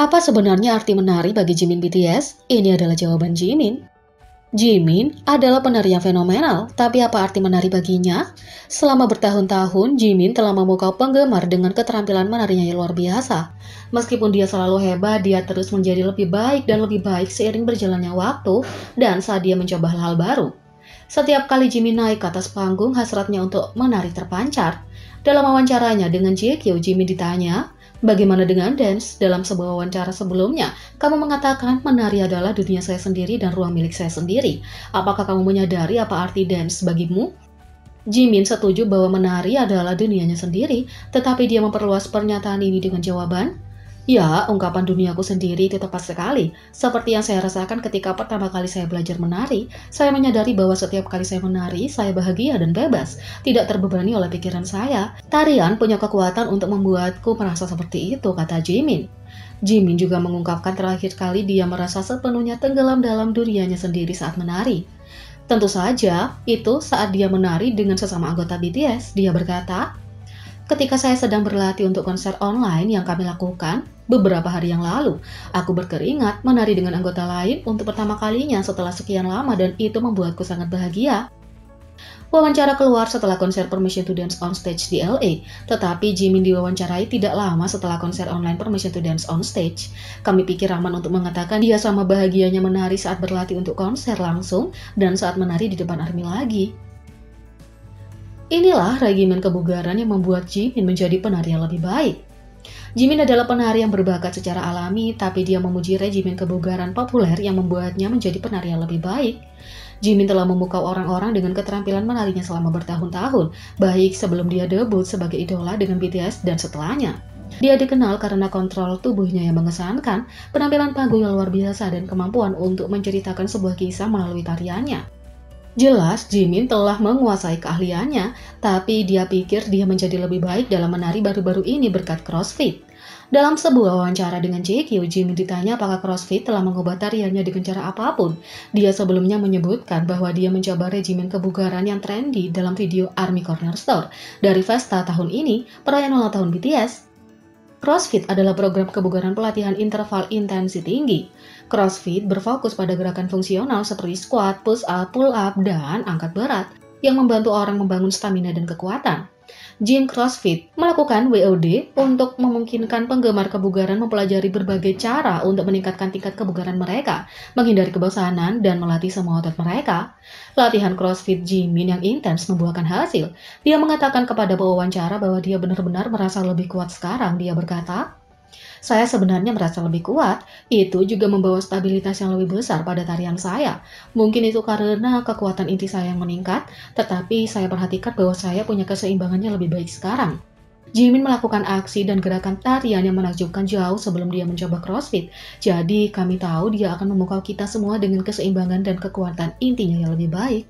Apa sebenarnya arti menari bagi Jimin BTS? Ini adalah jawaban Jimin. Jimin adalah penari yang fenomenal, tapi apa arti menari baginya? Selama bertahun-tahun, Jimin telah memukau penggemar dengan keterampilan menarinya yang luar biasa. Meskipun dia selalu hebat, dia terus menjadi lebih baik dan lebih baik seiring berjalannya waktu dan saat dia mencoba hal-hal baru. Setiap kali Jimin naik ke atas panggung, hasratnya untuk menari terpancar. Dalam wawancaranya dengan JQ, Jimin ditanya, "Bagaimana dengan dance?" Dalam sebuah wawancara sebelumnya, kamu mengatakan menari adalah dunia saya sendiri dan ruang milik saya sendiri. Apakah kamu menyadari apa arti dance bagimu? Jimin setuju bahwa menari adalah dunianya sendiri, tetapi dia memperluas pernyataan ini dengan jawaban, "Ya, ungkapan duniaku sendiri itu tepat sekali. Seperti yang saya rasakan ketika pertama kali saya belajar menari, saya menyadari bahwa setiap kali saya menari, saya bahagia dan bebas, tidak terbebani oleh pikiran saya. Tarian punya kekuatan untuk membuatku merasa seperti itu," kata Jimin. Jimin juga mengungkapkan terakhir kali dia merasa sepenuhnya tenggelam dalam dunianya sendiri saat menari. Tentu saja, itu saat dia menari dengan sesama anggota BTS. Dia berkata, "Ketika saya sedang berlatih untuk konser online yang kami lakukan beberapa hari yang lalu, aku berkeringat menari dengan anggota lain untuk pertama kalinya setelah sekian lama dan itu membuatku sangat bahagia." Wawancara keluar setelah konser Permission to Dance on Stage di LA, tetapi Jimin diwawancarai tidak lama setelah konser online Permission to Dance on Stage. Kami pikir aman untuk mengatakan dia sama bahagianya menari saat berlatih untuk konser langsung dan saat menari di depan ARMY lagi. Inilah regimen kebugaran yang membuat Jimin menjadi penari yang lebih baik. Jimin adalah penari yang berbakat secara alami, tapi dia memuji regimen kebugaran populer yang membuatnya menjadi penari yang lebih baik. Jimin telah memukau orang-orang dengan keterampilan menarinya selama bertahun-tahun, baik sebelum dia debut sebagai idola dengan BTS dan setelahnya. Dia dikenal karena kontrol tubuhnya yang mengesankan, penampilan panggung yang luar biasa, dan kemampuan untuk menceritakan sebuah kisah melalui tariannya. Jelas, Jimin telah menguasai keahliannya, tapi dia pikir dia menjadi lebih baik dalam menari baru-baru ini berkat CrossFit. Dalam sebuah wawancara dengan JQ, Jimin ditanya apakah CrossFit telah mengubah tariannya dengan cara apapun. Dia sebelumnya menyebutkan bahwa dia mencoba regimen kebugaran yang trendy dalam video ARMY Corner Store dari Festa tahun ini, perayaan ulang tahun BTS. CrossFit adalah program kebugaran pelatihan interval intensi tinggi. CrossFit berfokus pada gerakan fungsional seperti squat, push up, pull up, dan angkat berat yang membantu orang membangun stamina dan kekuatan. Gym CrossFit melakukan WOD untuk memungkinkan penggemar kebugaran mempelajari berbagai cara untuk meningkatkan tingkat kebugaran mereka, menghindari kebosanan, dan melatih semua otot mereka. Latihan CrossFit Jimin yang intens membuahkan hasil. Dia mengatakan kepada pewawancara bahwa dia benar-benar merasa lebih kuat sekarang. Dia berkata, "Saya sebenarnya merasa lebih kuat. Itu juga membawa stabilitas yang lebih besar pada tarian saya. Mungkin itu karena kekuatan inti saya yang meningkat, tetapi saya perhatikan bahwa saya punya keseimbangannya lebih baik sekarang." Jimin melakukan aksi dan gerakan tarian yang menakjubkan jauh sebelum dia mencoba CrossFit. Jadi kami tahu dia akan memukau kita semua dengan keseimbangan dan kekuatan intinya yang lebih baik.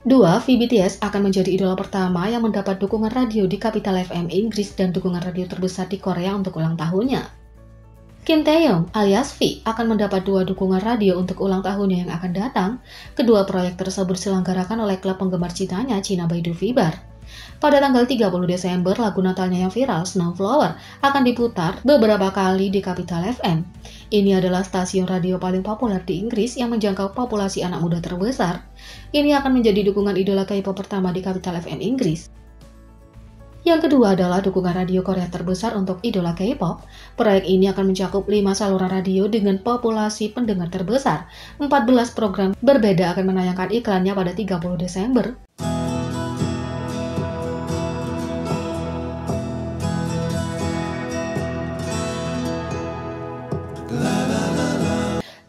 2. VBTS akan menjadi idola pertama yang mendapat dukungan radio di Capital FM Inggris dan dukungan radio terbesar di Korea untuk ulang tahunnya. Kim Taeyong alias V akan mendapat 2 dukungan radio untuk ulang tahunnya yang akan datang. Kedua proyek tersebut diselenggarakan oleh klub penggemar cintanya, China by Du Vibar. Pada tanggal 30 Desember, lagu Natalnya yang viral, Snowflower, akan diputar beberapa kali di Capital FM. Ini adalah stasiun radio paling populer di Inggris yang menjangkau populasi anak muda terbesar. Ini akan menjadi dukungan idola K-pop pertama di Capital FM Inggris. Yang kedua adalah dukungan radio Korea terbesar untuk idola K-pop. Proyek ini akan mencakup 5 saluran radio dengan populasi pendengar terbesar. 14 program berbeda akan menayangkan iklannya pada 30 Desember.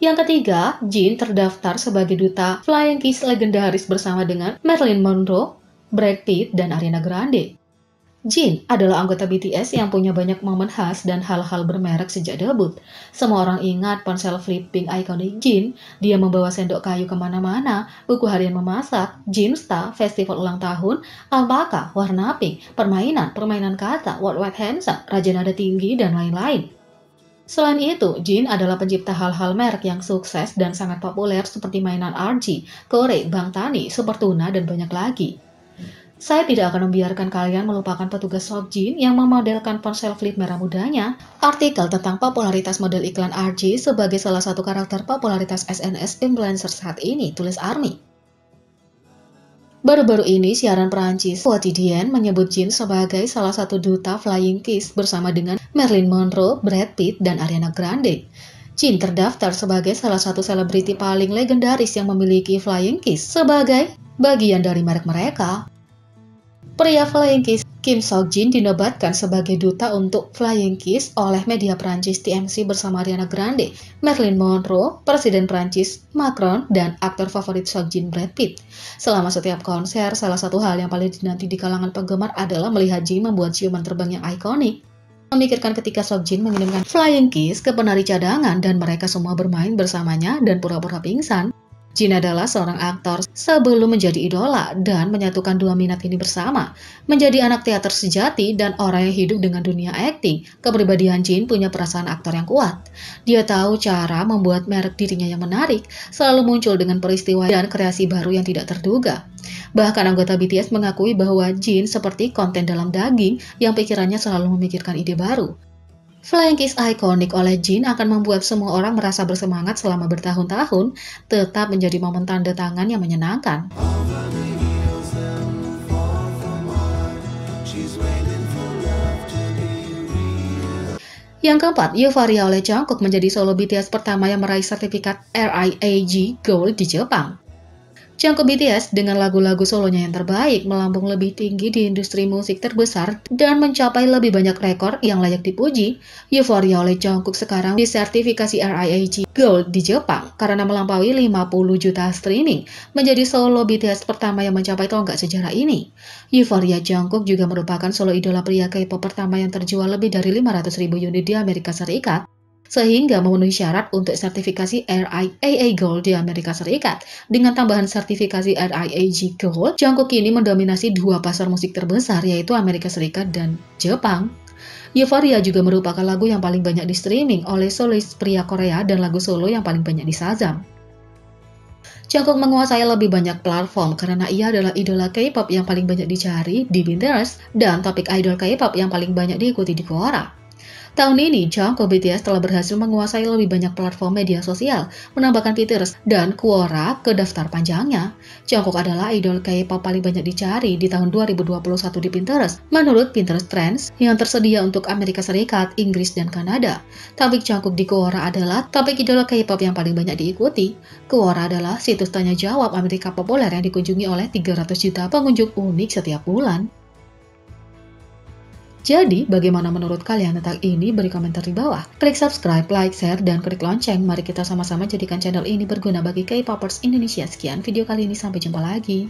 Yang ketiga, Jin terdaftar sebagai duta Flying Kiss legendaris bersama dengan Marilyn Monroe, Brad Pitt, dan Ariana Grande. Jin adalah anggota BTS yang punya banyak momen khas dan hal-hal bermerek sejak debut. Semua orang ingat ponsel flipping ikonik Jin, dia membawa sendok kayu kemana-mana, buku harian memasak, Jinstar, festival ulang tahun, alpaka, warna pink, permainan kata, What White Handsome, Raja Nada Tinggi, dan lain-lain. Selain itu, Jin adalah pencipta hal-hal merek yang sukses dan sangat populer seperti mainan RG, Kore, Bang Tani, Super Tuna, dan banyak lagi. Saya tidak akan membiarkan kalian melupakan petugas Seokjin yang memodelkan ponsel flip merah mudanya. Artikel tentang popularitas model iklan RG sebagai salah satu karakter popularitas SNS influencer saat ini, tulis Army. Baru-baru ini, siaran Perancis Quotidien menyebut Jin sebagai salah satu duta Flying Kiss bersama dengan Marilyn Monroe, Brad Pitt, dan Ariana Grande. Jin terdaftar sebagai salah satu selebriti paling legendaris yang memiliki Flying Kiss sebagai bagian dari merek mereka. Pria Flying Kiss Kim Seokjin dinobatkan sebagai duta untuk Flying Kiss oleh media Prancis TMC bersama Ariana Grande, Marilyn Monroe, Presiden Prancis Macron, dan aktor favorit Seokjin Brad Pitt. Selama setiap konser, salah satu hal yang paling dinanti di kalangan penggemar adalah melihat Jin membuat ciuman terbang yang ikonik. Memikirkan ketika Seokjin mengirimkan Flying Kiss ke penari cadangan dan mereka semua bermain bersamanya dan pura-pura pingsan. Jin adalah seorang aktor sebelum menjadi idola dan menyatukan dua minat ini bersama. Menjadi anak teater sejati dan orang yang hidup dengan dunia akting, kepribadian Jin punya perasaan aktor yang kuat. Dia tahu cara membuat merek dirinya yang menarik, selalu muncul dengan peristiwa dan kreasi baru yang tidak terduga. Bahkan anggota BTS mengakui bahwa Jin seperti konten dalam daging yang pikirannya selalu memikirkan ide baru. Flying Kiss ikonik oleh Jin akan membuat semua orang merasa bersemangat selama bertahun-tahun, tetap menjadi momen tanda tangan yang menyenangkan. Yang keempat, Euphoria oleh Jungkook menjadi solo BTS pertama yang meraih sertifikat RIAG Gold di Jepang. Jungkook BTS dengan lagu-lagu solonya yang terbaik melambung lebih tinggi di industri musik terbesar dan mencapai lebih banyak rekor yang layak dipuji. Euphoria oleh Jungkook sekarang disertifikasi RIAG Gold di Jepang karena melampaui 50 juta streaming, menjadi solo BTS pertama yang mencapai tonggak sejarah ini. Euphoria Jungkook juga merupakan solo idola pria K-pop pertama yang terjual lebih dari 500.000 unit di Amerika Serikat, sehingga memenuhi syarat untuk sertifikasi RIAA Gold di Amerika Serikat. Dengan tambahan sertifikasi RIAG Gold, Jungkook kini mendominasi dua pasar musik terbesar, yaitu Amerika Serikat dan Jepang. Euphoria juga merupakan lagu yang paling banyak di streaming oleh solois pria Korea dan lagu solo yang paling banyak di Shazam. Jungkook menguasai lebih banyak platform karena ia adalah idola K-pop yang paling banyak dicari di Pinterest dan topik idol K-pop yang paling banyak diikuti di Quora. Tahun ini, Jungkook BTS telah berhasil menguasai lebih banyak platform media sosial, menambahkan Pinterest dan Quora ke daftar panjangnya. Jungkook adalah idol K-pop paling banyak dicari di tahun 2021 di Pinterest, menurut Pinterest Trends yang tersedia untuk Amerika Serikat, Inggris, dan Kanada. Topik Jungkook di Quora adalah topik idola K-pop yang paling banyak diikuti. Quora adalah situs tanya jawab Amerika populer yang dikunjungi oleh 300 juta pengunjung unik setiap bulan. Jadi, bagaimana menurut kalian tentang ini? Beri komentar di bawah. Klik subscribe, like, share, dan klik lonceng. Mari kita sama-sama jadikan channel ini berguna bagi K-popers Indonesia. Sekian video kali ini, sampai jumpa lagi.